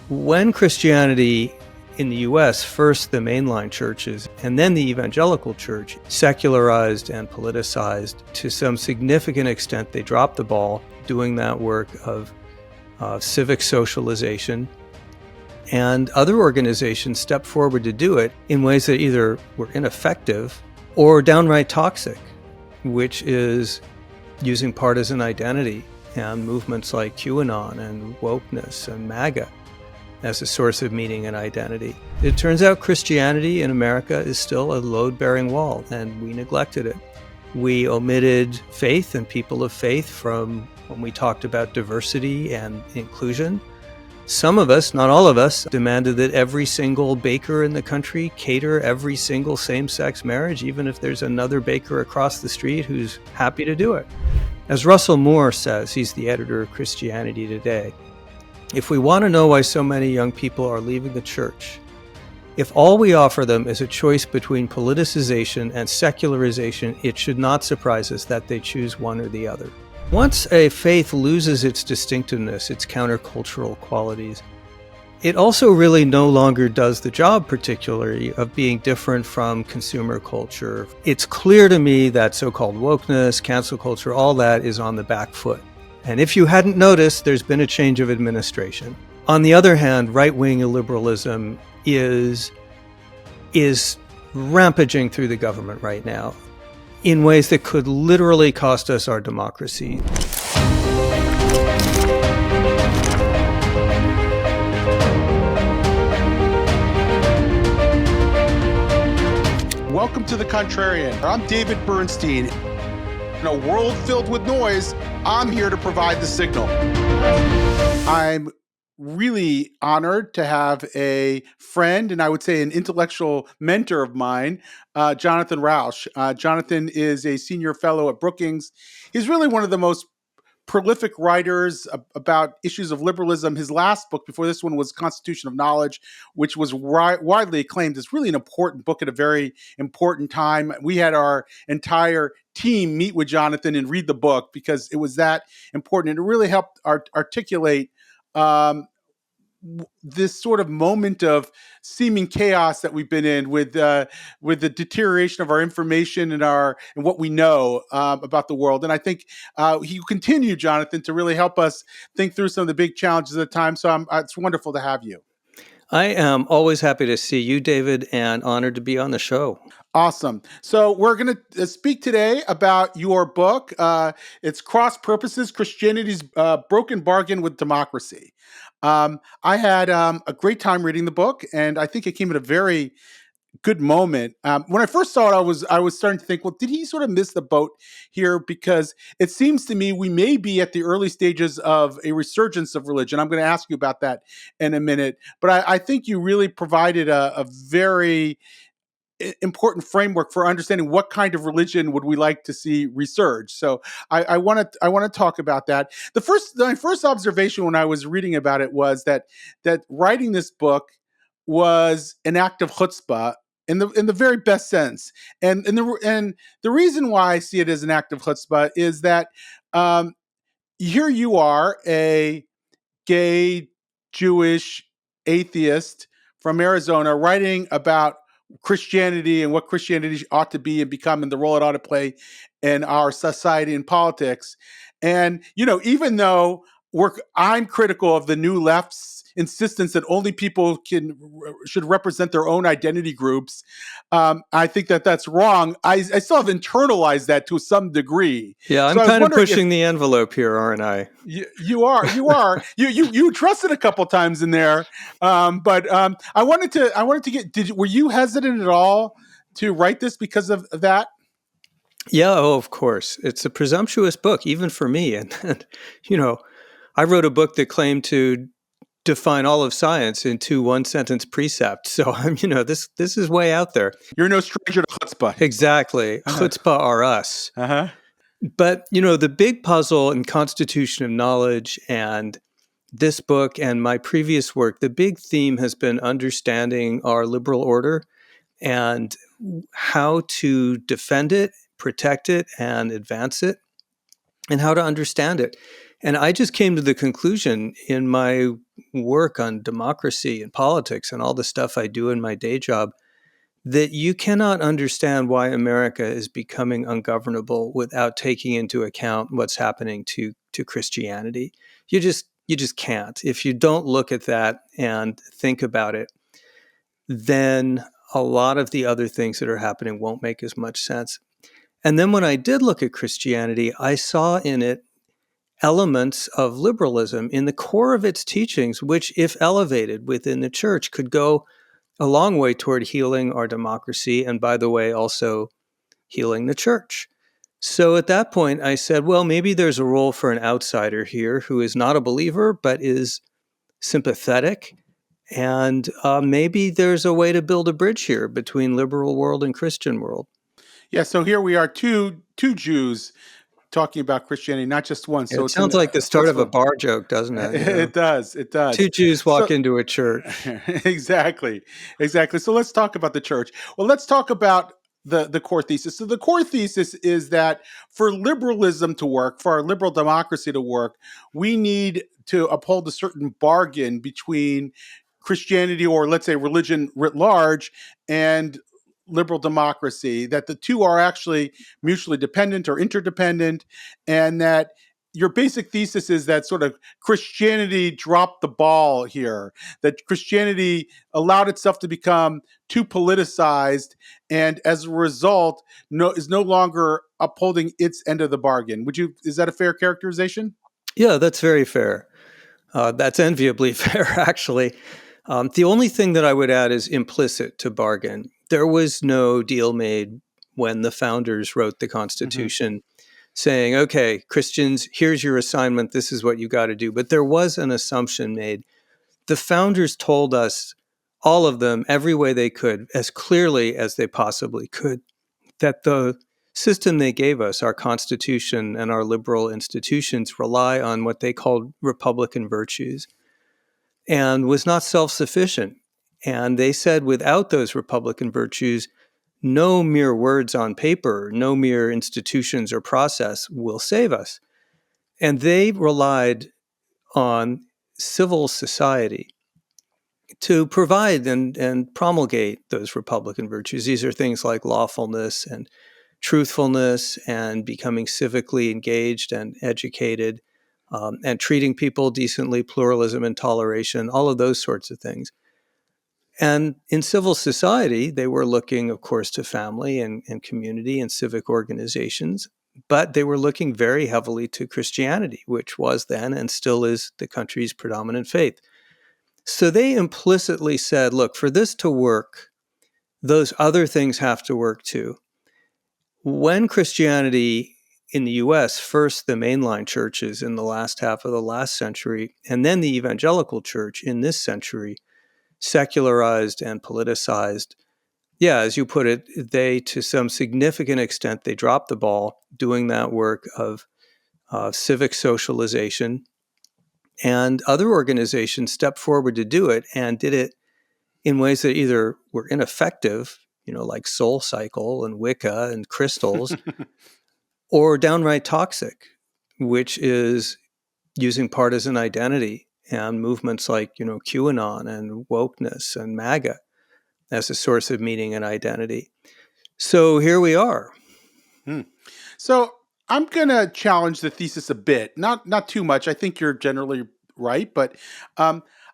When Christianity in the U.S., first the mainline churches and then the evangelical church, secularized and politicized to some significant extent, they dropped the ball doing that work of civic socialization. And other organizations stepped forward to do it in ways that either were ineffective or downright toxic, which is using partisan identity and movements like QAnon and wokeness and MAGA as a source of meaning and identity. It turns out Christianity in America is still a load-bearing wall, and we neglected it. We omitted faith and people of faith from when we talked about diversity and inclusion. Some of us, not all of us, demanded that every single baker in the country cater every single same-sex marriage, even if there's another baker across the street who's happy to do it. As Russell Moore says, he's the editor of Christianity Today, if we want to know why so many young people are leaving the church, if all we offer them is a choice between politicization and secularization, it should not surprise us that they choose one or the other. Once a faith loses its distinctiveness, its countercultural qualities, it also really no longer does the job, particularly, of being different from consumer culture. It's clear to me that so-called wokeness, cancel culture, all that is on the back foot. And if you hadn't noticed, there's been a change of administration. On the other hand, right-wing illiberalism is rampaging through the government right now in ways that could literally cost us our democracy. Welcome to The Contrarian. I'm David Bernstein. In a world filled with noise, I'm here to provide the signal. I'm really honored to have a friend, and I would say an intellectual mentor of mine, Jonathan Rauch. Jonathan is a senior fellow at Brookings. He's really one of the most prolific writers about issues of liberalism. His last book before this one was Constitution of Knowledge, which was widely acclaimed as really an important book at a very important time. We had our entire team meet with Jonathan and read the book because it was that important. And it really helped articulate this sort of moment of seeming chaos that we've been in with the deterioration of our information and what we know about the world. And I think you continue, Jonathan, to really help us think through some of the big challenges of the time. So it's wonderful to have you. I am always happy to see you, David, and honored to be on the show. Awesome. So we're going to speak today about your book. It's Cross-Purposes, Christianity's Broken Bargain with Democracy. I had a great time reading the book, and I think it came at a very good moment. When I first saw it, I was starting to think, well, did he sort of miss the boat here? Because it seems to me we may be at the early stages of a resurgence of religion. I'm going to ask you about that in a minute. But I think you really provided a very important framework for understanding what kind of religion would we like to see resurge. So I want to talk about that. My first observation when I was reading about it was that writing this book was an act of chutzpah in the very best sense. And the reason why I see it as an act of chutzpah is that here you are, a gay Jewish atheist from Arizona, writing about Christianity and what Christianity ought to be and become and the role it ought to play in our society and politics. And, even though I'm critical of the new left's insistence that only people should represent their own identity groups, I think that's wrong. I still have internalized that to some degree. Yeah, I'm kind of pushing the envelope here, aren't I? You are. You trusted a couple times in there, but I wanted to get. Were you hesitant at all to write this because of that? Yeah, of course. It's a presumptuous book, even for me. And I wrote a book that claimed to define all of science into one-sentence precepts. So, this is way out there. You're no stranger to chutzpah. Exactly. Chutzpah are us. Uh-huh. But, the big puzzle in Constitution of Knowledge and this book and my previous work, the big theme has been understanding our liberal order and how to defend it, protect it, and advance it, and how to understand it. And I just came to the conclusion in my work on democracy and politics and all the stuff I do in my day job that you cannot understand why America is becoming ungovernable without taking into account what's happening to Christianity. You just can't. If you don't look at that and think about it, then a lot of the other things that are happening won't make as much sense. And then when I did look at Christianity, I saw in it elements of liberalism in the core of its teachings, which, if elevated within the church, could go a long way toward healing our democracy and, by the way, also healing the church. So at that point, I said, well, maybe there's a role for an outsider here who is not a believer but is sympathetic. And maybe there's a way to build a bridge here between liberal world and Christian world. Yeah, so here we are, two Jews talking about Christianity, not just one. So It it's an sounds like the start that's of a fun. bar joke, doesn't it? It does. It does. Two Jews walk So into a church. exactly. So let's talk about the church. Well, let's talk about the core thesis. So the core thesis is that for liberalism to work, for our liberal democracy to work, we need to uphold a certain bargain between Christianity, or let's say religion writ large, and liberal democracy, that the two are actually mutually dependent or interdependent, and that your basic thesis is that sort of Christianity dropped the ball here, that Christianity allowed itself to become too politicized, and as a result, is no longer upholding its end of the bargain. Is that a fair characterization? Yeah, that's very fair. That's enviably fair, actually. The only thing that I would add is implicit to bargain. There was no deal made when the founders wrote the Constitution saying, okay, Christians, here's your assignment. This is what you got to do. But there was an assumption made. The founders told us, all of them, every way they could, as clearly as they possibly could, that the system they gave us, our Constitution and our liberal institutions, rely on what they called Republican virtues and was not self-sufficient. And they said without those Republican virtues, no mere words on paper, no mere institutions or process will save us. And they relied on civil society to provide and promulgate those Republican virtues. These are things like lawfulness and truthfulness and becoming civically engaged and educated, and treating people decently, pluralism and toleration, all of those sorts of things. And in civil society, they were looking, of course, to family and community and civic organizations, but they were looking very heavily to Christianity, which was then and still is the country's predominant faith. So they implicitly said, look, for this to work, those other things have to work too. When Christianity in the US, first the mainline churches in the last half of the last century, and then the evangelical church in this century, secularized and politicized, yeah, as you put it, they, to some significant extent, they dropped the ball doing that work of civic socialization. And other organizations stepped forward to do it and did it in ways that either were ineffective, like Soul Cycle and Wicca and crystals, or downright toxic, which is using partisan identity and movements like, QAnon and wokeness and MAGA as a source of meaning and identity. So here we are. So I'm going to challenge the thesis a bit, not too much. I think you're generally right, but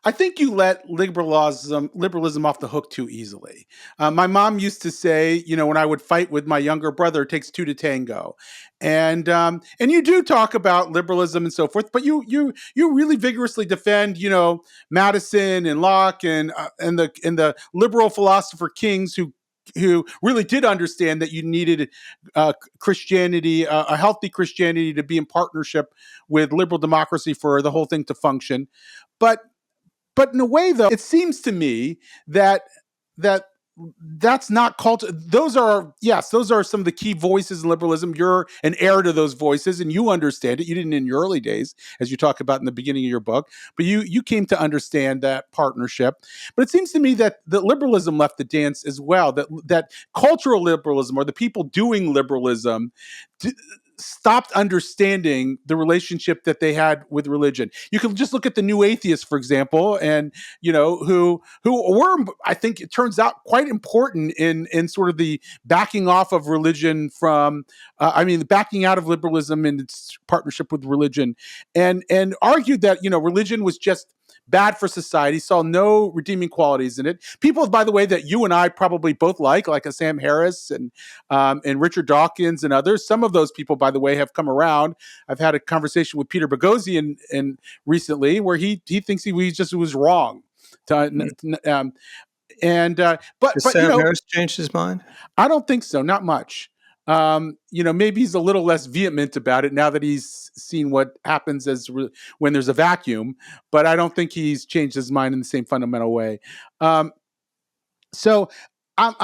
I think you let liberalism off the hook too easily. My mom used to say, when I would fight with my younger brother, it takes two to tango, and you do talk about liberalism and so forth, but you really vigorously defend, Madison and Locke and the liberal philosopher kings who really did understand that you needed Christianity, a healthy Christianity, to be in partnership with liberal democracy for the whole thing to function. But in a way, though, it seems to me that's not culture. Those are some of the key voices in liberalism. You're an heir to those voices, and you understand it. You didn't in your early days, as you talk about in the beginning of your book, but you came to understand that partnership. But it seems to me that liberalism left the dance as well. That cultural liberalism, or the people doing liberalism, stopped understanding the relationship that they had with religion. You can just look at the new atheists, for example, and who were, I think it turns out, quite important in sort of the backing off of religion from, the backing out of liberalism and its partnership with religion, and argued that religion was just bad for society, saw no redeeming qualities in it. People, by the way, that you and I probably both like a Sam Harris and Richard Dawkins and others. Some of those people, by the way, have come around. I've had a conversation with Peter Boghossian and recently where he thinks he was wrong. But Has Sam Harris changed his mind? I don't think so. Not much. Maybe he's a little less vehement about it now that he's seen what happens when there's a vacuum. But I don't think he's changed his mind in the same fundamental way. So I'm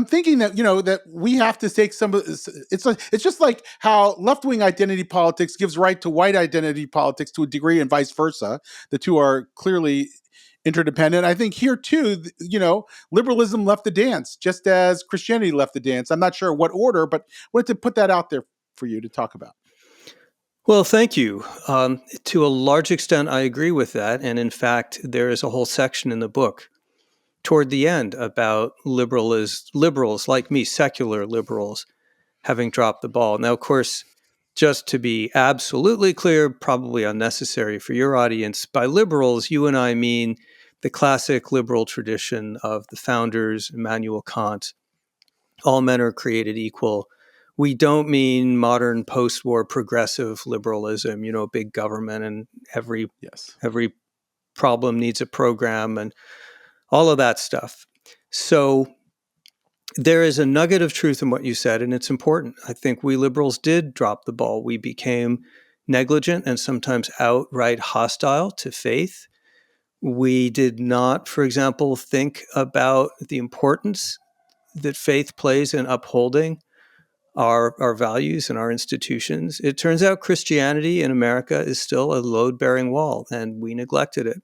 thinking that that we have to take some of this. It's just like how left-wing identity politics gives right to white identity politics to a degree, and vice versa. The two are clearly interdependent. I think here too, liberalism left the dance, just as Christianity left the dance. I'm not sure what order, but I wanted to put that out there for you to talk about. Well, thank you. To a large extent, I agree with that. And in fact, there is a whole section in the book toward the end about liberals like me, secular liberals, having dropped the ball. Now, of course, just to be absolutely clear, probably unnecessary for your audience, by liberals, you and I mean the classic liberal tradition of the founders, Immanuel Kant. All men are created equal. We don't mean modern post-war progressive liberalism, big government and every problem needs a program and all of that stuff. So there is a nugget of truth in what you said, and it's important. I think we liberals did drop the ball. We became negligent and sometimes outright hostile to faith. We did not, for example, think about the importance that faith plays in upholding our values and our institutions. It turns out Christianity in America is still a load-bearing wall, and we neglected it.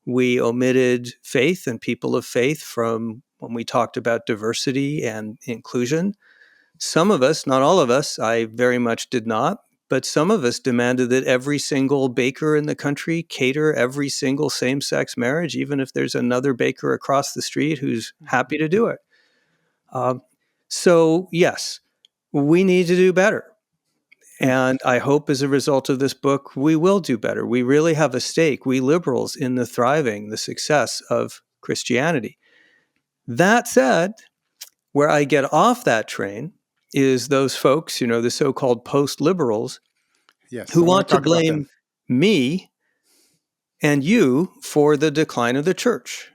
We omitted faith and people of faith from when we talked about diversity and inclusion. Some of us, not all of us, I very much did not, but some of us demanded that every single baker in the country cater every single same-sex marriage, even if there's another baker across the street who's happy to do it. So yes, we need to do better. And I hope as a result of this book, we will do better. We really have a stake, we liberals, in the thriving, the success of Christianity. That said, where I get off that train is those folks, the so-called post-liberals, who want to blame me and you for the decline of the church.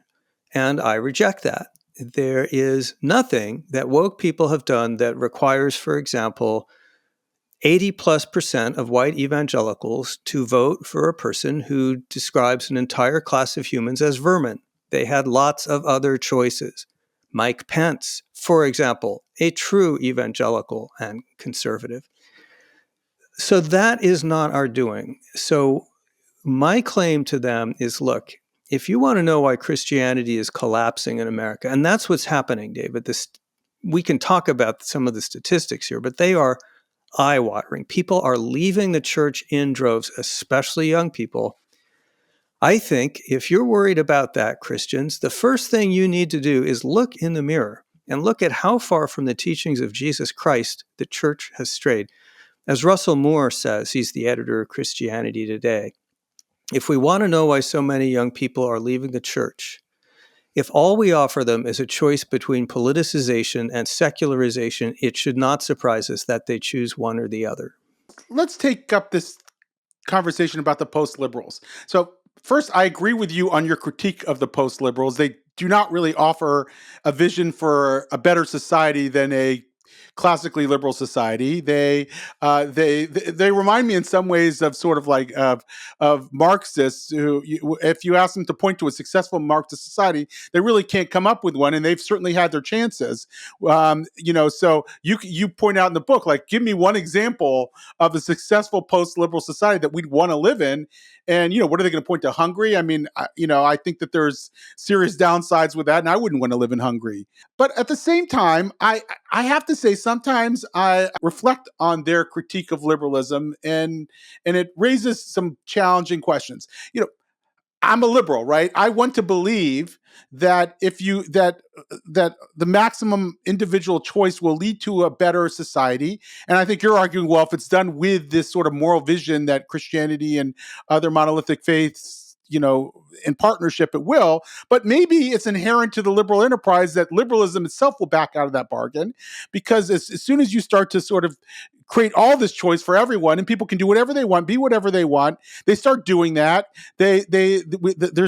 And I reject that. There is nothing that woke people have done that requires, for example, 80+% of white evangelicals to vote for a person who describes an entire class of humans as vermin. They had lots of other choices. Mike Pence, for example, a true evangelical and conservative. So that is not our doing. So my claim to them is, look, if you want to know why Christianity is collapsing in America, and that's what's happening, David, we can talk about some of the statistics here, but they are eye-watering. People are leaving the church in droves, especially young people. I think if you're worried about that, Christians, the first thing you need to do is look in the mirror and look at how far from the teachings of Jesus Christ the church has strayed. As Russell Moore says, he's the editor of Christianity Today, if we want to know why so many young people are leaving the church, if all we offer them is a choice between politicization and secularization, it should not surprise us that they choose one or the other. Let's take up this conversation about the post-liberals. So first, I agree with you on your critique of the post-liberals. They do not really offer a vision for a better society than a classically liberal society. They remind me in some ways of sort of like of Marxists who, if you ask them to point to a successful Marxist society, they really can't come up with one, and they've certainly had their chances. So you point out in the book, like, give me one example of a successful post-liberal society that we'd want to live in. And, what are they going to point to? Hungary? I mean, I think that there's serious downsides with that, and I wouldn't want to live in Hungary. But at the same time, I have to say sometimes I reflect on their critique of liberalism, and it raises some challenging questions. You know, I'm a liberal, right? I want to believe that if you that the maximum individual choice will lead to a better society. And I think you're arguing, well, if it's done with this sort of moral vision that Christianity and other monolithic faiths, in partnership, it will. But maybe it's inherent to the liberal enterprise that liberalism itself will back out of that bargain, because as soon as you start to sort of create all this choice for everyone and people can do whatever they want, be whatever they want, they start doing that. There's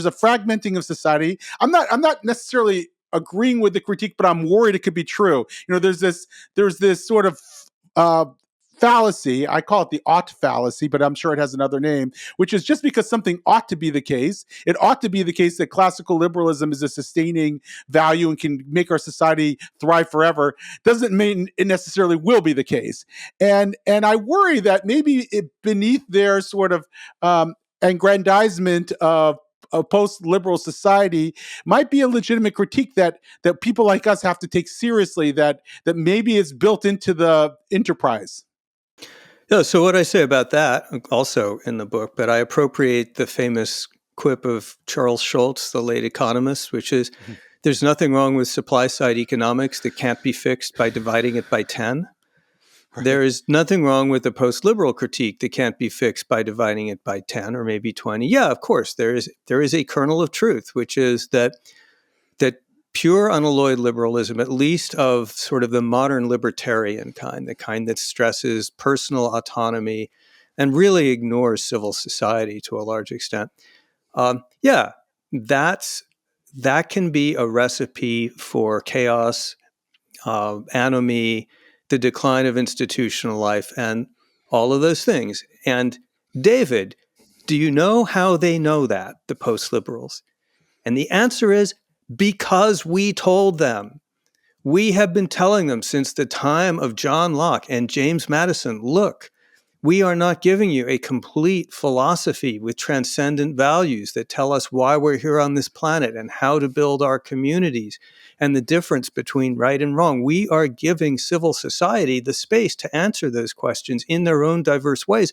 a fragmenting of society. I'm not necessarily agreeing with the critique, but I'm worried it could be true. There's this sort of uh, fallacy. I call it the ought fallacy, but I'm sure it has another name, which is just because something ought to be the case, it ought to be the case that classical liberalism is a sustaining value and can make our society thrive forever, doesn't mean it necessarily will be the case. And I worry that maybe beneath their sort of aggrandizement of a post-liberal society might be a legitimate critique that people like us have to take seriously, that maybe it's built into the enterprise. Yeah, so what I say about that, also in the book, but I appropriate the famous quip of Charles Schultz, the late economist, which is, there's nothing wrong with supply-side economics that can't be fixed by dividing it by 10. Right. There is nothing wrong with the post-liberal critique that can't be fixed by dividing it by 10 or maybe 20. Yeah, of course, there is a kernel of truth, which is that pure unalloyed liberalism, at least of sort of the modern libertarian kind, the kind that stresses personal autonomy and really ignores civil society to a large extent. Yeah, that can be a recipe for chaos, anomie, the decline of institutional life, and all of those things. And David, do you know how they know that, the post-liberals? And the answer is, because we told them. We have been telling them since the time of John Locke and James Madison, look, we are not giving you a complete philosophy with transcendent values that tell us why we're here on this planet and how to build our communities and the difference between right and wrong. We are giving civil society the space to answer those questions in their own diverse ways.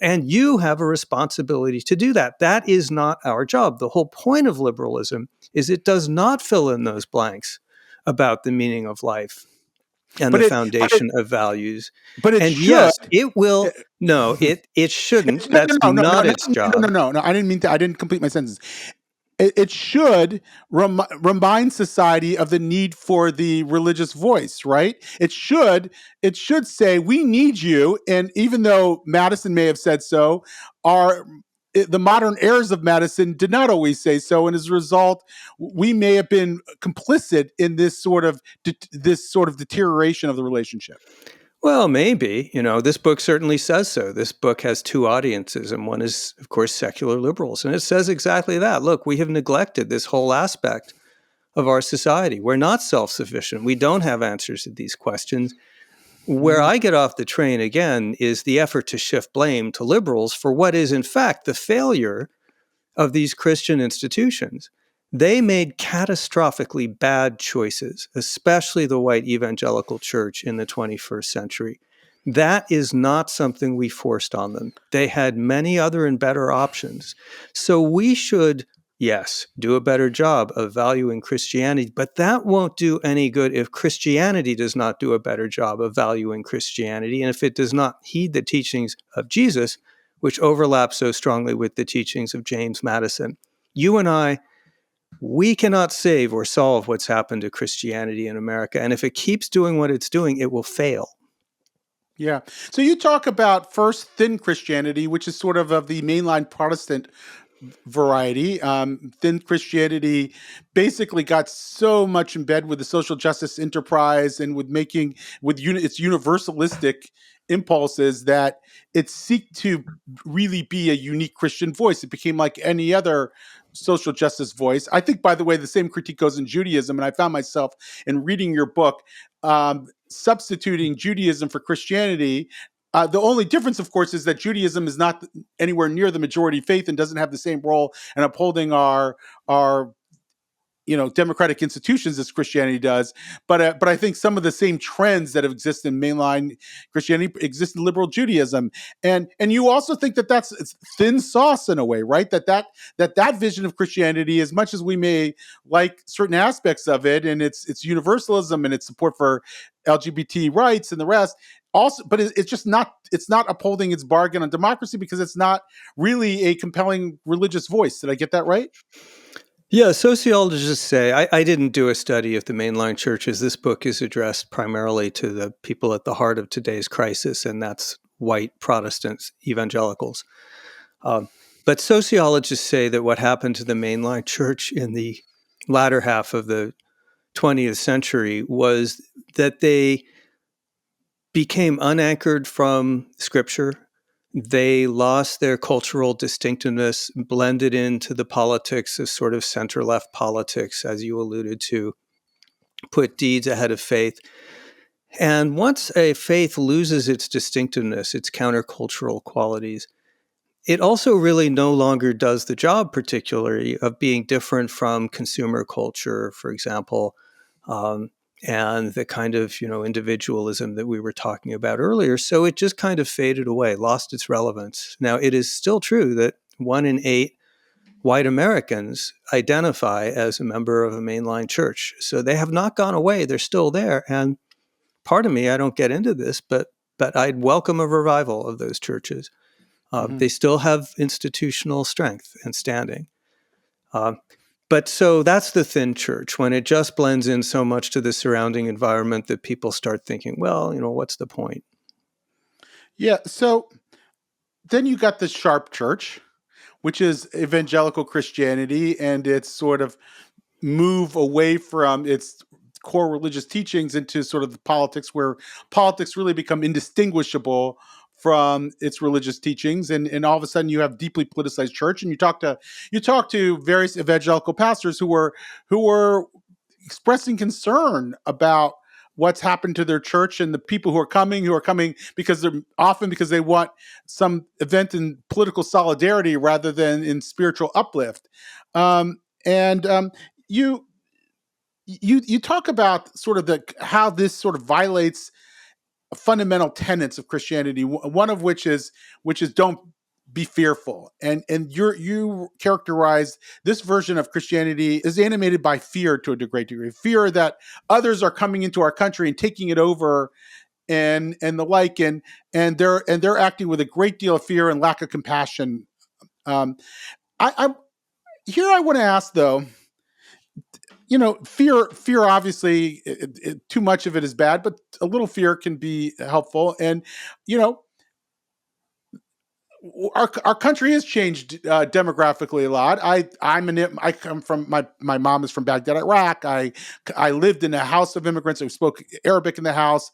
And you have a responsibility to do that. That is not our job. The whole point of liberalism is it does not fill in those blanks about the meaning of life and the foundation of values. But it and should. Yes, it will. No, it shouldn't. That's not its job. No. I didn't mean to. I didn't complete my sentence. It should remind society of the need for the religious voice, right? It should say, we need you. And even though Madison may have said so, the modern heirs of Madison did not always say so. And as a result, we may have been complicit in this sort of deterioration of the relationship. Well, maybe. This book certainly says so. This book has two audiences, and one is, of course, secular liberals. And it says exactly that. Look, we have neglected this whole aspect of our society. We're not self-sufficient. We don't have answers to these questions. Where I get off the train, again, is the effort to shift blame to liberals for what is, in fact, the failure of these Christian institutions. They made catastrophically bad choices, especially the white evangelical church in the 21st century. That is not something we forced on them. They had many other and better options. So we should, yes, do a better job of valuing Christianity, but that won't do any good if Christianity does not do a better job of valuing Christianity, and if it does not heed the teachings of Jesus, which overlap so strongly with the teachings of James Madison. You and I, we cannot save or solve what's happened to Christianity in America. And if it keeps doing what it's doing, it will fail. Yeah. So you talk about first thin Christianity, which is sort of the mainline Protestant variety. Thin Christianity basically got so much in bed with the social justice enterprise and with its universalistic impulses that it seeked to really be a unique Christian voice. It became like any other social justice voice. I think, by the way, the same critique goes in Judaism, and I found myself in reading your book substituting Judaism for Christianity. The only difference, of course, is that Judaism is not anywhere near the majority faith and doesn't have the same role in upholding our democratic institutions as Christianity does, but I think some of the same trends that have existed in mainline Christianity exist in liberal Judaism, and you also think that that's thin sauce in a way, right? That vision of Christianity, as much as we may like certain aspects of it, and its universalism and its support for LGBT rights and the rest, also, but it's just not. It's not upholding its bargain on democracy because it's not really a compelling religious voice. Did I get that right? Yeah, sociologists say, I didn't do a study of the mainline churches. This book is addressed primarily to the people at the heart of today's crisis, and that's white Protestants, evangelicals. But sociologists say that what happened to the mainline church in the latter half of the 20th century was that they became unanchored from Scripture. They lost their cultural distinctiveness, blended into the politics of sort of center-left politics, as you alluded to, put deeds ahead of faith. And once a faith loses its distinctiveness, its countercultural qualities, it also really no longer does the job, particularly, of being different from consumer culture, for example, and the kind of individualism that we were talking about earlier. So it just kind of faded away, lost its relevance. Now, it is still true that 1 in 8 white Americans identify as a member of a mainline church. So they have not gone away. They're still there. And part of me, I don't get into this, but I'd welcome a revival of those churches. They still have institutional strength and standing. But so that's the thin church, when it just blends in so much to the surrounding environment that people start thinking, well, what's the point? Yeah. So then you got the sharp church, which is evangelical Christianity, and its sort of move away from its core religious teachings into sort of the politics, where politics really become indistinguishable from its religious teachings, and all of a sudden you have deeply politicized church. And you talk to various evangelical pastors who were expressing concern about what's happened to their church and the people who are coming because they want some event in political solidarity rather than in spiritual uplift. And you talk about sort of how this sort of violates fundamental tenets of Christianity. One of which is don't be fearful, and you characterize this version of Christianity as animated by fear to a great degree, fear that others are coming into our country and taking it over, and the like, and they're acting with a great deal of fear and lack of compassion. I I want to ask though. Fear obviously, too much of it is bad, but a little fear can be helpful. And you know, our country has changed demographically a lot. I come from my mom is from Baghdad, Iraq. I lived in a house of immigrants who spoke Arabic in the house.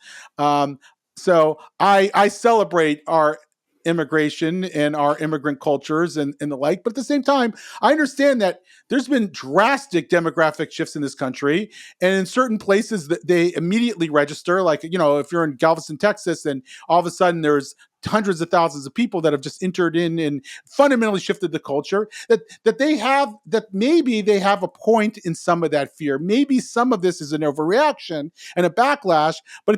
So I celebrate our immigration and our immigrant cultures and the like. But at the same time, I understand that there's been drastic demographic shifts in this country, and in certain places that they immediately register. Like, if you're in Galveston, Texas, and all of a sudden there's hundreds of thousands of people that have just entered in and fundamentally shifted the culture, that maybe they have a point in some of that fear. Maybe some of this is an overreaction and a backlash, but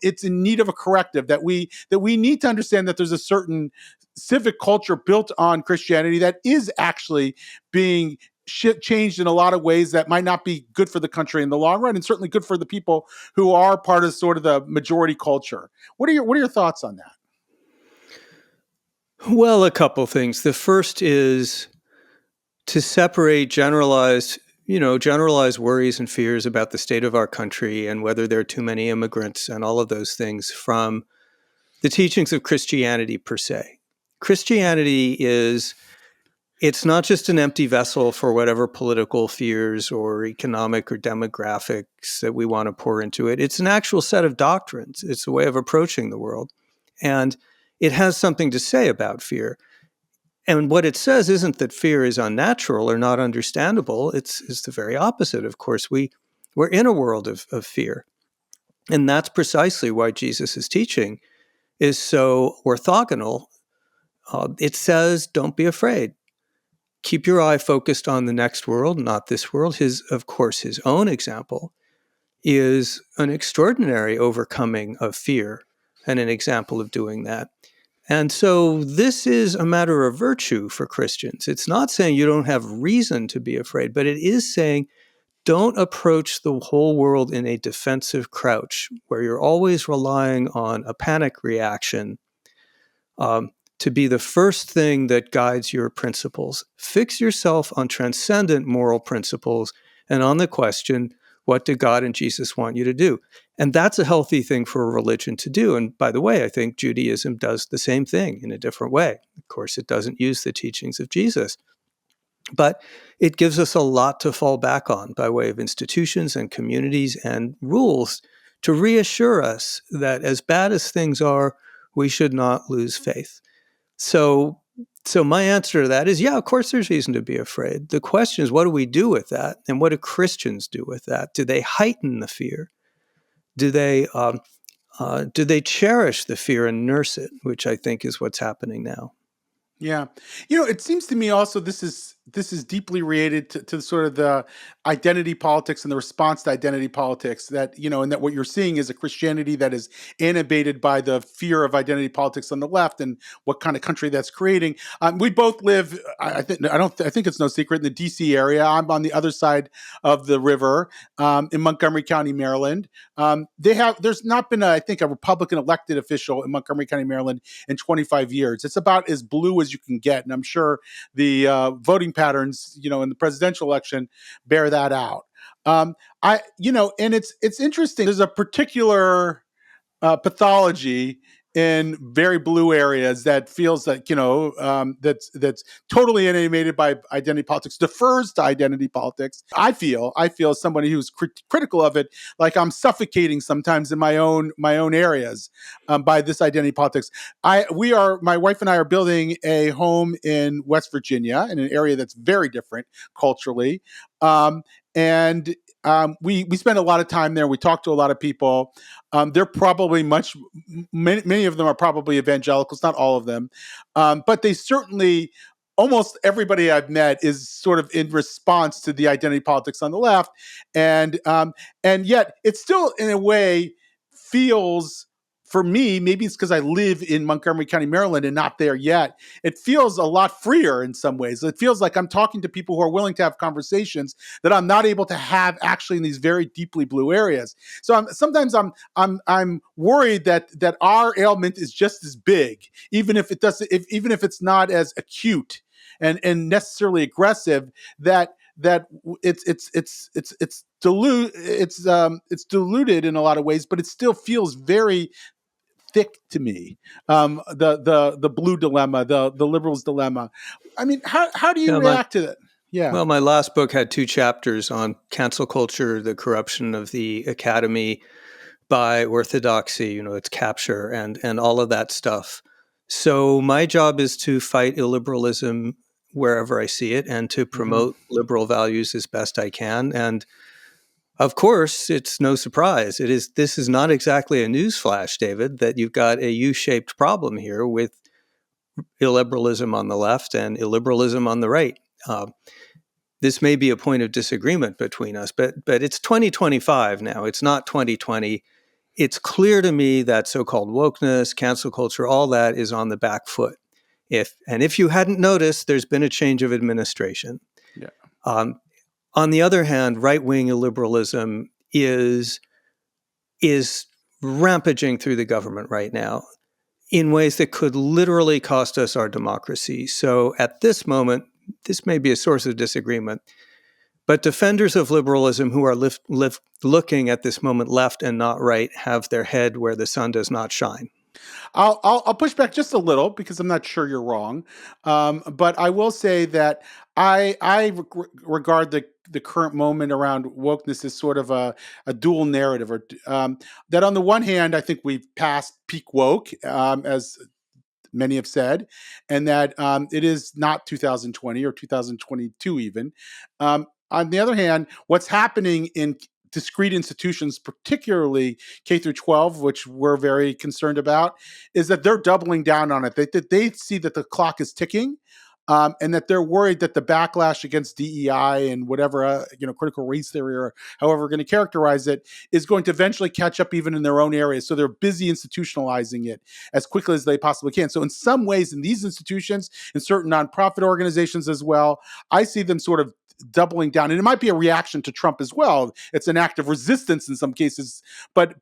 it's in need of a corrective, that we need to understand that there's a certain civic culture built on Christianity that is actually being changed in a lot of ways that might not be good for the country in the long run, and certainly good for the people who are part of sort of the majority culture. What are your thoughts on that? Well, a couple things. The first is to separate generalized worries and fears about the state of our country and whether there are too many immigrants and all of those things from the teachings of Christianity per se. Christianity it's not just an empty vessel for whatever political fears or economic or demographics that we want to pour into it. It's an actual set of doctrines. It's a way of approaching the world. And it has something to say about fear. And what it says isn't that fear is unnatural or not understandable. It's the very opposite. Of course, we're in a world of fear. And that's precisely why Jesus' teaching is so orthogonal. It says, don't be afraid. keep your eye focused on the next world, not this world. Of course, his own example is an extraordinary overcoming of fear and an example of doing that. And so this is a matter of virtue for Christians. It's not saying you don't have reason to be afraid, but it is saying don't approach the whole world in a defensive crouch where you're always relying on a panic reaction to be the first thing that guides your principles. Fix yourself on transcendent moral principles and on the question, what do God and Jesus want you to do? And that's a healthy thing for a religion to do. And by the way, I think Judaism does the same thing in a different way. Of course, it doesn't use the teachings of Jesus, but it gives us a lot to fall back on by way of institutions and communities and rules to reassure us that as bad as things are, we should not lose faith. So my answer to that is, yeah, of course there's reason to be afraid. The question is, what do we do with that? And what do Christians do with that? Do they heighten the fear? Do they cherish the fear and nurse it, which I think is what's happening now? Yeah. It seems to me also this is deeply related to sort of the identity politics and the response to identity politics that, and that what you're seeing is a Christianity that is inundated by the fear of identity politics on the left and what kind of country that's creating. We both live, I think it's no secret, in the DC area. I'm on the other side of the river, in Montgomery County, Maryland. There's not been, I think, a Republican elected official in Montgomery County, Maryland in 25 years. It's about as blue as you can get. And I'm sure the voting patterns, in the presidential election bear that out. And it's interesting. There's a particular pathology in very blue areas that feels like that's totally animated by identity politics, defers to identity politics. I feel as somebody who's critical of it, like I'm suffocating sometimes in my own areas by this identity politics. My wife and I are building a home in West Virginia in an area that's very different culturally, and we spend a lot of time there. We talk to a lot of people. They're probably many of them are probably evangelicals, not all of them, but they certainly, almost everybody I've met is sort of in response to the identity politics on the left, and yet it still, in a way, feels. For me, maybe it's because I live in Montgomery County, Maryland, and not there yet. It feels a lot freer in some ways. It feels like I'm talking to people who are willing to have conversations that I'm not able to have actually in these very deeply blue areas. So sometimes I'm worried that our ailment is just as big, even if it's not as acute and necessarily aggressive. That it's diluted in a lot of ways, but it still feels very thick to me. The blue dilemma, the liberals dilemma. I mean, how do you react to that? Yeah. Well, my last book had 2 chapters on cancel culture, the corruption of the academy by orthodoxy, its capture and all of that stuff. So my job is to fight illiberalism wherever I see it and to promote liberal values as best I can. And of course, it's no surprise. This is not exactly a newsflash, David, that you've got a U-shaped problem here with illiberalism on the left and illiberalism on the right. This may be a point of disagreement between us, but it's 2025 now. It's not 2020. It's clear to me that so-called wokeness, cancel culture, all that is on the back foot. If you hadn't noticed, there's been a change of administration. Yeah. On the other hand, right-wing illiberalism is rampaging through the government right now in ways that could literally cost us our democracy. So at this moment, this may be a source of disagreement, but defenders of liberalism who are looking at this moment left and not right have their head where the sun does not shine. I'll push back just a little because I'm not sure you're wrong, but I will say that I regard the current moment around wokeness as sort of a dual narrative, or that on the one hand, I think we've passed peak woke, as many have said, and that it is not 2020 or 2022 even. On the other hand, what's happening in discrete institutions, particularly K through 12, which we're very concerned about, is that they're doubling down on it. They see that the clock is ticking. and that they're worried that the backlash against DEI and whatever critical race theory or however we're going to characterize it is going to eventually catch up even in their own areas. So they're busy institutionalizing it as quickly as they possibly can. So in some ways, in these institutions, in certain nonprofit organizations as well, I see them sort of doubling down, and it might be a reaction to Trump as well. It's an act of resistance in some cases, but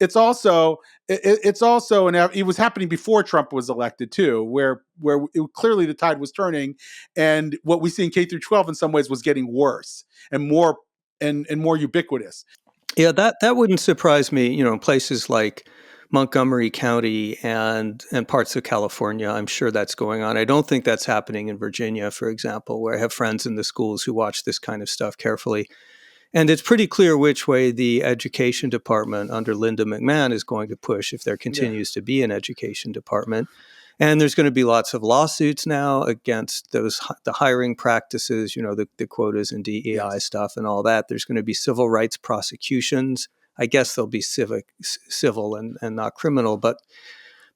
it's also and it was happening before Trump was elected too, where clearly the tide was turning, and what we see in K through 12 in some ways was getting worse and more ubiquitous. Yeah, that wouldn't surprise me. In places like Montgomery County and parts of California, I'm sure that's going on. I don't think that's happening in Virginia, for example, where I have friends in the schools who watch this kind of stuff carefully. And it's pretty clear which way the education department under Linda McMahon is going to push if there continues to be an education department. And there's going to be lots of lawsuits now against the hiring practices, the quotas and DEI stuff and all that. There's going to be civil rights prosecutions. I guess they'll be civil and not criminal, but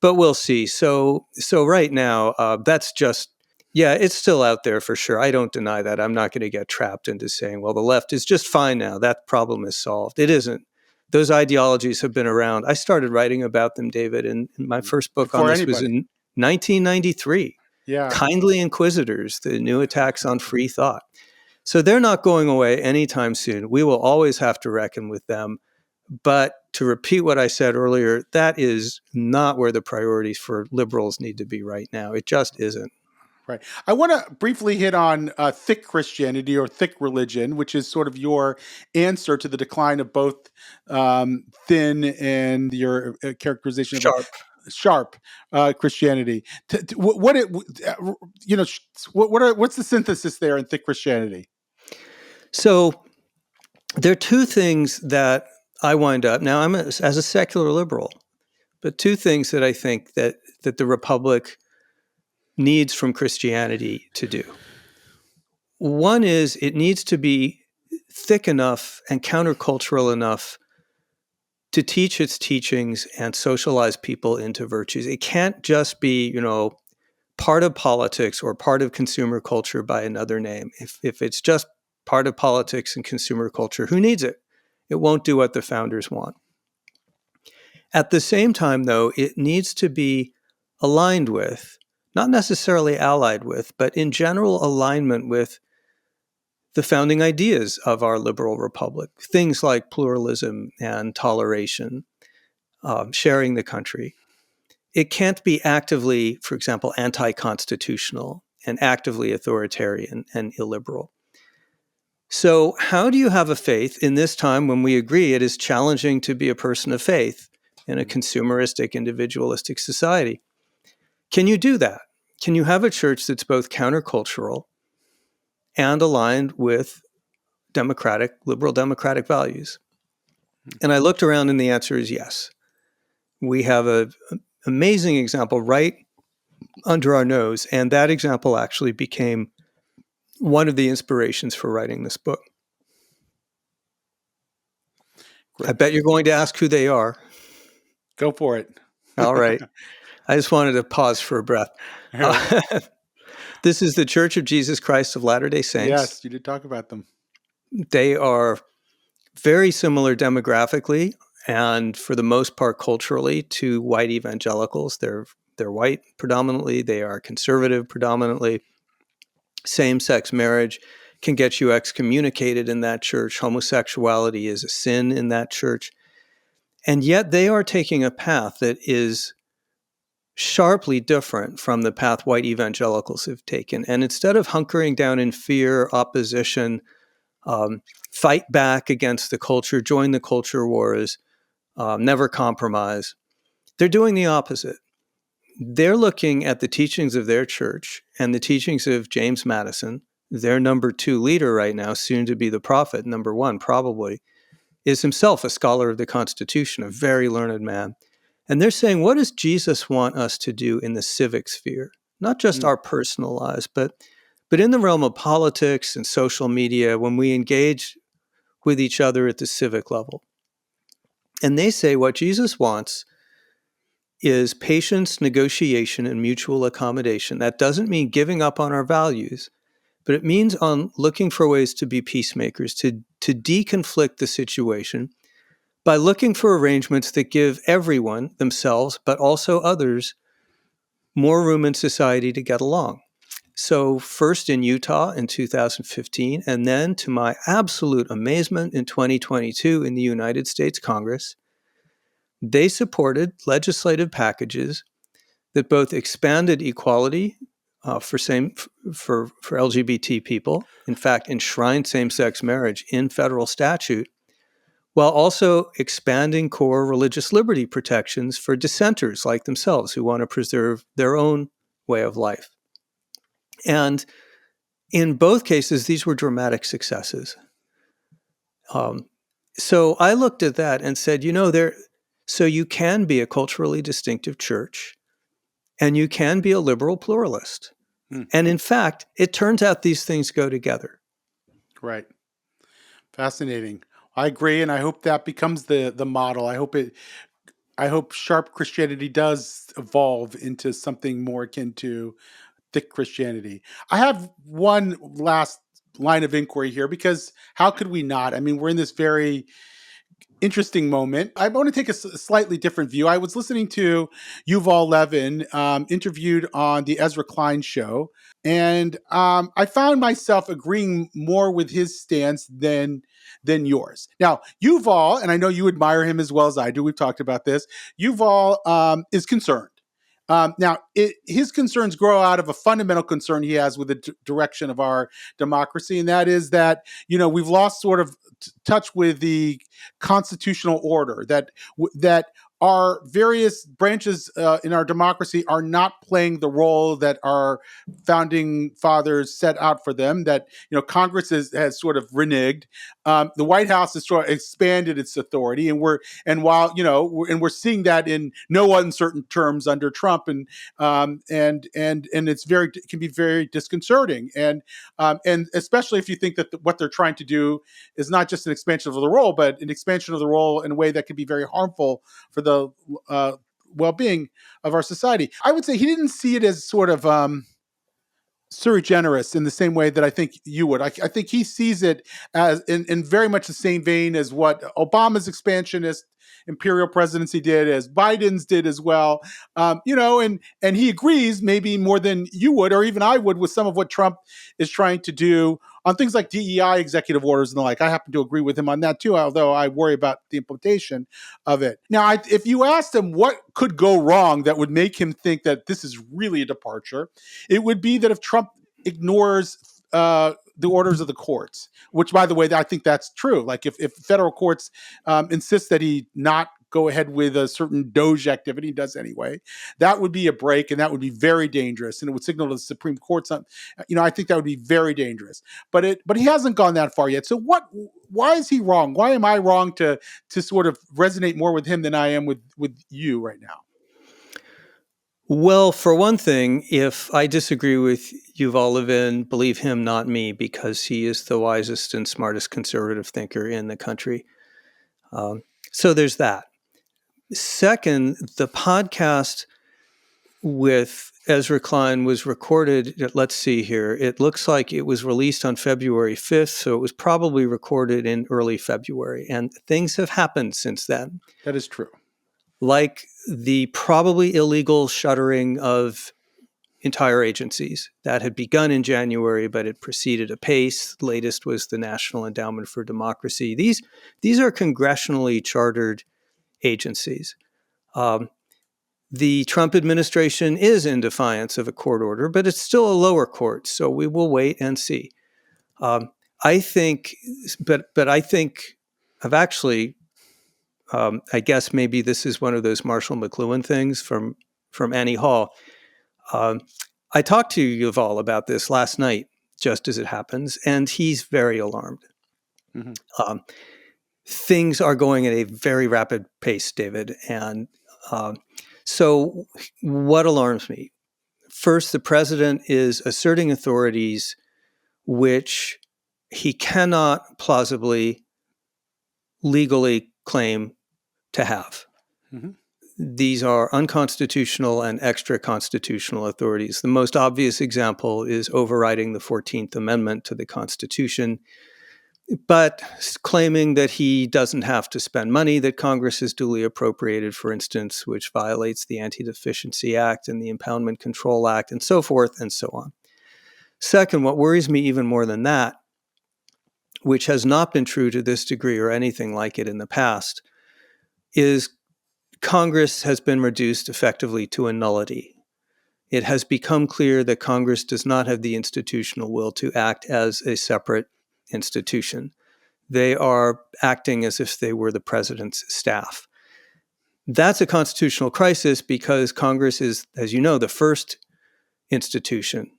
we'll see. So right now, that's just, it's still out there for sure. I don't deny that. I'm not going to get trapped into saying, well, the left is just fine now. That problem is solved. It isn't. Those ideologies have been around. I started writing about them, David, and my first book on this was in 1993. Yeah. Kindly Inquisitors, the new attacks on free thought. So they're not going away anytime soon. We will always have to reckon with them. But to repeat what I said earlier, that is not where the priorities for liberals need to be right now. It just isn't. Right. I want to briefly hit on thick Christianity or thick religion, which is sort of your answer to the decline of both thin and your characterization of sharp Christianity. What's the synthesis there in thick Christianity? So there are two things that I wind up now. I'm as a secular liberal, but two things that I think that the Republic needs from Christianity to do. One is it needs to be thick enough and countercultural enough to teach its teachings and socialize people into virtues. It can't just be, part of politics or part of consumer culture by another name. If it's just part of politics and consumer culture, who needs it? It won't do what the founders want. At the same time, though, it needs to be aligned with, not necessarily allied with, but in general alignment with the founding ideas of our liberal republic, things like pluralism and toleration, sharing the country. It can't be actively, for example, anti-constitutional and actively authoritarian and illiberal. So how do you have a faith in this time when we agree it is challenging to be a person of faith in a consumeristic, individualistic society? Can you do that? Can you have a church that's both countercultural and aligned with liberal democratic values? And I looked around and the answer is yes. We have an amazing example right under our nose, and that example actually became one of the inspirations for writing this book. Great. I bet you're going to ask who they are. Go for it. All right. I just wanted to pause for a breath. This is the Church of Jesus Christ of Latter-day Saints. Yes, you did talk about them. They are very similar demographically and for the most part culturally to white evangelicals. They're white predominantly. They are conservative predominantly. Same-sex marriage can get you excommunicated in that church. Homosexuality is a sin in that church. And yet they are taking a path that is sharply different from the path white evangelicals have taken. And instead of hunkering down in fear, opposition, fight back against the culture, join the culture wars, never compromise, they're doing the opposite. They're looking at the teachings of their church and the teachings of James Madison, their number 2 leader right now, soon to be the prophet, number 1 probably, is himself a scholar of the Constitution, a very learned man. And they're saying, what does Jesus want us to do in the civic sphere? Not just our personal lives, but in the realm of politics and social media, when we engage with each other at the civic level. And they say what Jesus wants is patience, negotiation, and mutual accommodation. That doesn't mean giving up on our values, but it means on looking for ways to be peacemakers, to deconflict the situation by looking for arrangements that give everyone, themselves, but also others, more room in society to get along. So first in Utah in 2015, and then to my absolute amazement in 2022 in the United States Congress, they supported legislative packages that both expanded equality for LGBT people, in fact, enshrined same-sex marriage in federal statute, while also expanding core religious liberty protections for dissenters like themselves who want to preserve their own way of life. And in both cases, these were dramatic successes. So I looked at that and said, so you can be a culturally distinctive church and you can be a liberal pluralist. And in fact, it turns out these things go together. Right. Fascinating. I agree, and I hope that becomes the model. I hope sharp Christianity does evolve into something more akin to thick Christianity. I have one last line of inquiry here, because how could we not? I mean, we're in this very interesting moment. I want to take a slightly different view. I was listening to Yuval Levin interviewed on the Ezra Klein show, and I found myself agreeing more with his stance than yours. Now, Yuval, and I know you admire him as well as I do. We've talked about this. Yuval is concerned. Now, his concerns grow out of a fundamental concern he has with the direction of our democracy, and that is that we've lost sort of touch with the constitutional order. That our various branches in our democracy are not playing the role that our founding fathers set out for them. That Congress has sort of reneged. The White House has sort of expanded its authority, and we're seeing that in no uncertain terms under Trump, and it can be very disconcerting, and especially if you think that what they're trying to do is not just an expansion of the role, but an expansion of the role in a way that could be very harmful for the well-being of our society. I would say he didn't see it as sort of sui generis in the same way that I think you would. I think he sees it as in very much the same vein as what Obama's expansionist imperial presidency did, as Biden's did as well. And he agrees maybe more than you would, or even I would, with some of what Trump is trying to do on things like DEI executive orders and the like. I happen to agree with him on that too, although I worry about the implementation of it. Now, if you asked him what could go wrong that would make him think that this is really a departure, it would be that if Trump ignores the orders of the courts, which, by the way, I think that's true. Like if federal courts insist that he not go ahead with a certain Doge activity, he does anyway, that would be a break, and that would be very dangerous, and it would signal to the Supreme Court something. I think that would be very dangerous. But he hasn't gone that far yet. So why is he wrong? Why am I wrong to sort of resonate more with him than I am with you right now? Well, for one thing, if I disagree with Yuval Levin, believe him, not me, because he is the wisest and smartest conservative thinker in the country. So there's that. Second, the podcast with Ezra Klein was recorded, let's see here, it looks like it was released on February 5th, so it was probably recorded in early February, and things have happened since then. That is true. Like the probably illegal shuttering of entire agencies that had begun in January, but it proceeded apace. The latest was the National Endowment for Democracy. These are congressionally chartered agencies. The Trump administration is in defiance of a court order, but it's still a lower court, so we will wait and see. I think I've actually. I guess maybe this is one of those Marshall McLuhan things from Annie Hall. I talked to Yuval about this last night, just as it happens, and he's very alarmed. Mm-hmm. Things are going at a very rapid pace, David. And so what alarms me? First, the president is asserting authorities which he cannot plausibly legally claim to have. Mm-hmm. these are unconstitutional and extra-constitutional authorities. The most obvious example is overriding the 14th Amendment to the Constitution, but claiming that he doesn't have to spend money that Congress has duly appropriated, for instance, which violates the Anti-Deficiency Act and the Impoundment Control Act, and so forth and so on. Second, what worries me even more than that, which has not been true to this degree or anything like it in the past, is Congress has been reduced effectively to a nullity. It has become clear that Congress does not have the institutional will to act as a separate institution. They are acting as if they were the president's staff. That's a constitutional crisis because Congress is, as you know, the first institution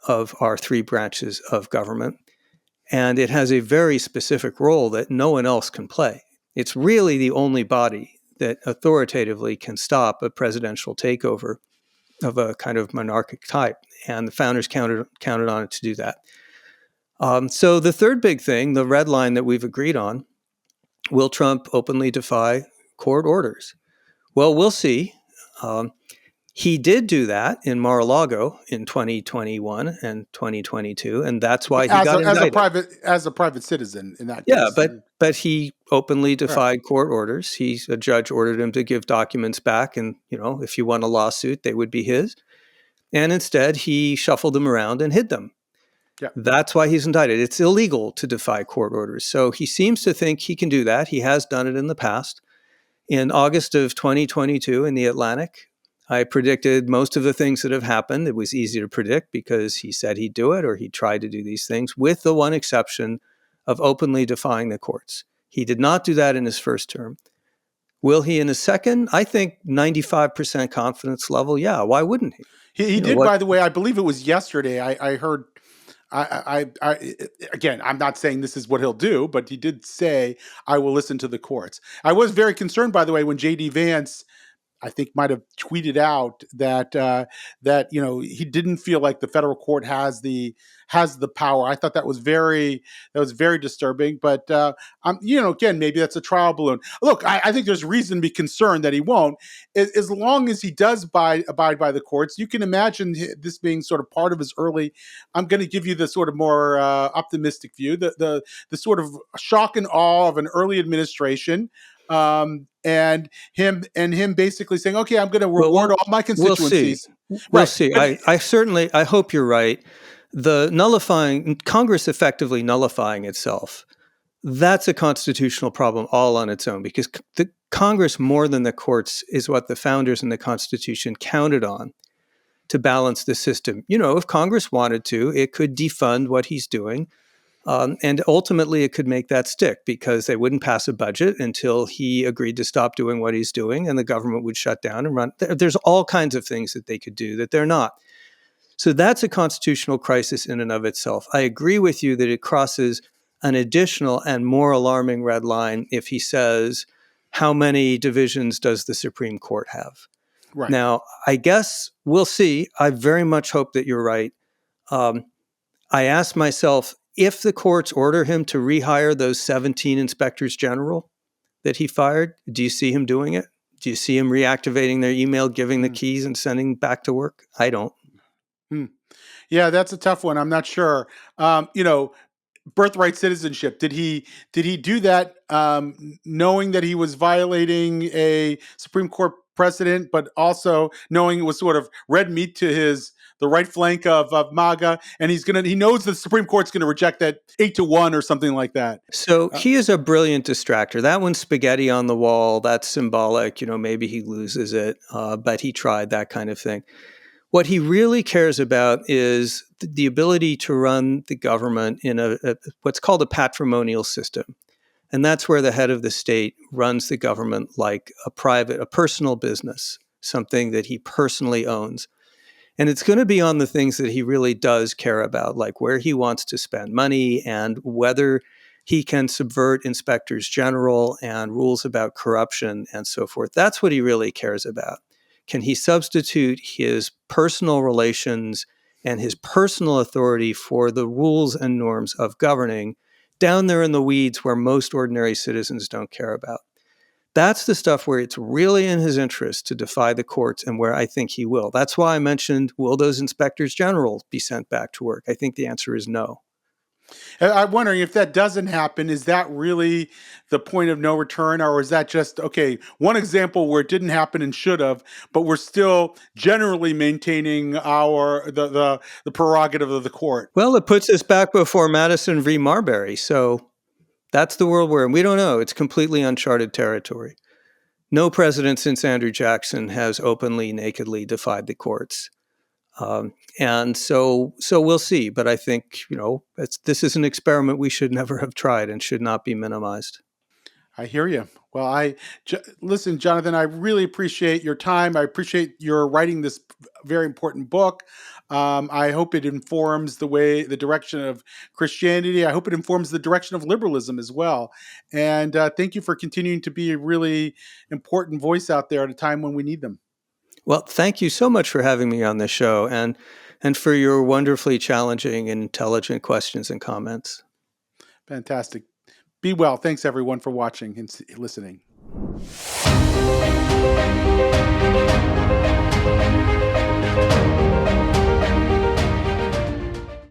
of our three branches of government, and it has a very specific role that no one else can play. It's really the only body that authoritatively can stop a presidential takeover of a kind of monarchic type, and the founders counted on it to do that. So the third big thing, the red line that we've agreed on, will Trump openly defy court orders? Well, we'll see. He did do that in Mar-a-Lago in 2021 and 2022, and that's why he got indicted. As a private citizen in that Yeah, case. but he openly defied court orders. A judge ordered him to give documents back, and if you won a lawsuit, they would be his. And instead, he shuffled them around and hid them. Yeah. That's why he's indicted. It's illegal to defy court orders. So he seems to think he can do that. He has done it in the past. In August of 2022 in the Atlantic, I predicted most of the things that have happened. It was easy to predict because he said he'd do it or he tried to do these things, with the one exception of openly defying the courts. He did not do that in his first term. Will he in his second? I think 95% confidence level. Yeah, why wouldn't he? He did, by the way, I believe it was yesterday. I heard, again, I'm not saying this is what he'll do, but he did say, I will listen to the courts. I was very concerned, by the way, when J.D. Vance, I think, might have tweeted out that he didn't feel like the federal court has the power. I thought that was very disturbing. But again, maybe that's a trial balloon. Look, I think there's reason to be concerned that he won't, as long as he does abide by the courts. You can imagine this being sort of part of his early. I'm going to give you the sort of more optimistic view, the sort of shock and awe of an early administration. And him basically saying, okay, I'm going to reward all my constituencies. We'll see. I hope you're right. The Congress effectively nullifying itself, that's a constitutional problem all on its own, because the Congress, more than the courts, is what the founders in the Constitution counted on to balance the system. If Congress wanted to, it could defund what he's doing. And ultimately, it could make that stick because they wouldn't pass a budget until he agreed to stop doing what he's doing, and the government would shut down and run. There's all kinds of things that they could do that they're not. So that's a constitutional crisis in and of itself. I agree with you that it crosses an additional and more alarming red line if he says, how many divisions does the Supreme Court have? Right. Now, I guess we'll see. I very much hope that you're right. I asked myself, if the courts order him to rehire those 17 inspectors general that he fired, do you see him doing it? Do you see him reactivating their email, giving the keys and sending back to work? I don't. Yeah, that's a tough one. I'm not sure. Birthright citizenship. Did he do that knowing that he was violating a Supreme Court precedent, but also knowing it was sort of red meat to the right flank of MAGA, and he knows the Supreme Court's going to reject that 8-1 or something like that. So he is a brilliant distractor. That one's spaghetti on the wall. That's symbolic. Maybe he loses it, but he tried, that kind of thing. What he really cares about is the ability to run the government in what's called a patrimonial system. And that's where the head of the state runs the government like a personal business, something that he personally owns. And it's going to be on the things that he really does care about, like where he wants to spend money and whether he can subvert inspectors general and rules about corruption and so forth. That's what he really cares about. Can he substitute his personal relations and his personal authority for the rules and norms of governing down there in the weeds where most ordinary citizens don't care about? That's the stuff where it's really in his interest to defy the courts and where I think he will. That's why I mentioned, will those inspectors general be sent back to work? I think the answer is no. I'm wondering if that doesn't happen, is that really the point of no return, or is that just, okay, one example where it didn't happen and should have, but we're still generally maintaining the prerogative of the court? Well, it puts us back before Madison v. Marbury. So that's the world we're in. We don't know. It's completely uncharted territory. No president since Andrew Jackson has openly, nakedly defied the courts. And so we'll see. But I think, this is an experiment we should never have tried and should not be minimized. I hear you. Well, listen, Jonathan, I really appreciate your time. I appreciate your writing this very important book. I hope it informs the direction of Christianity. I hope it informs the direction of liberalism as well. And thank you for continuing to be a really important voice out there at a time when we need them. Well, thank you so much for having me on this show and for your wonderfully challenging and intelligent questions and comments. Fantastic. Be well. Thanks, everyone, for watching and listening.